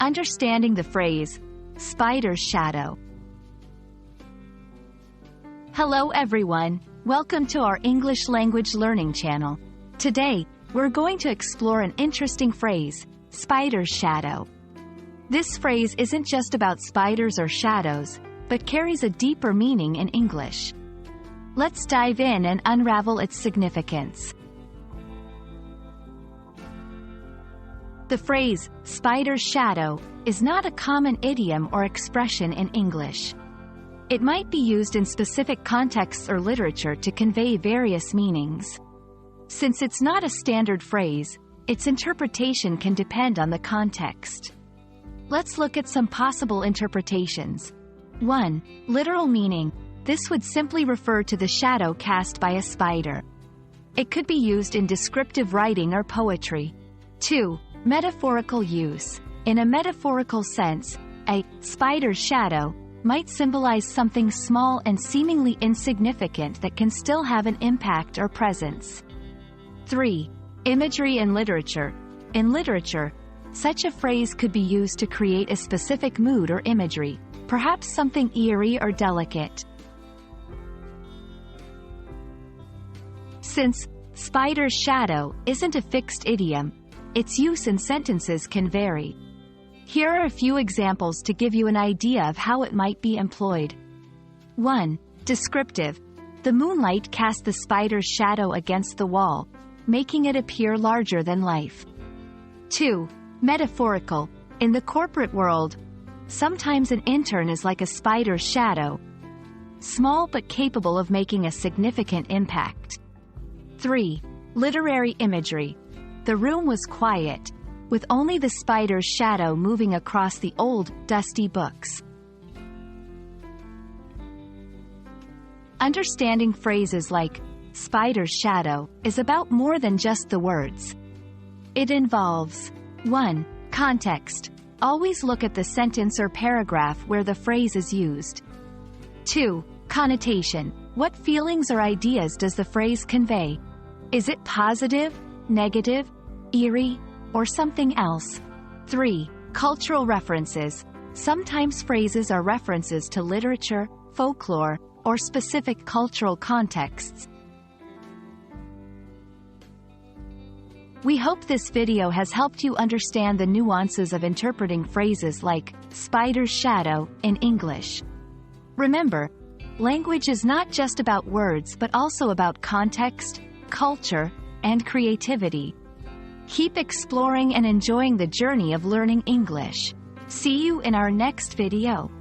Understanding the phrase, spider's shadow. Hello everyone, welcome to our English language learning channel. Today, we're going to explore an interesting phrase, spider's shadow. This phrase isn't just about spiders or shadows, but carries a deeper meaning in English. Let's dive in and unravel its significance. The phrase, spider's shadow, is not a common idiom or expression in English. It might be used in specific contexts or literature to convey various meanings. Since it's not a standard phrase, its interpretation can depend on the context. Let's look at some possible interpretations. 1. Literal meaning. This would simply refer to the shadow cast by a spider. It could be used in descriptive writing or poetry. 2. Metaphorical use. In a metaphorical sense, a spider's shadow might symbolize something small and seemingly insignificant that can still have an impact or presence. 3. Imagery and literature. In literature, such a phrase could be used to create a specific mood or imagery, perhaps something eerie or delicate. Since spider's shadow isn't a fixed idiom, its use in sentences can vary. Here are a few examples to give you an idea of how it might be employed. 1. Descriptive. The moonlight cast the spider's shadow against the wall, making it appear larger than life. 2. Metaphorical. In the corporate world, sometimes an intern is like a spider's shadow, small but capable of making a significant impact. 3. Literary imagery. The room was quiet, with only the spider's shadow moving across the old, dusty books. Understanding phrases like spider's shadow is about more than just the words. It involves 1. Context. Always look at the sentence or paragraph where the phrase is used. 2. Connotation. What feelings or ideas does the phrase convey? Is it positive, negative, eerie, or something else? 3. Cultural references. Sometimes phrases are references to literature, folklore, or specific cultural contexts. We hope this video has helped you understand the nuances of interpreting phrases like spider's shadow in English. Remember, language is not just about words but also about context, culture, and creativity. Keep exploring and enjoying the journey of learning English. See you in our next video.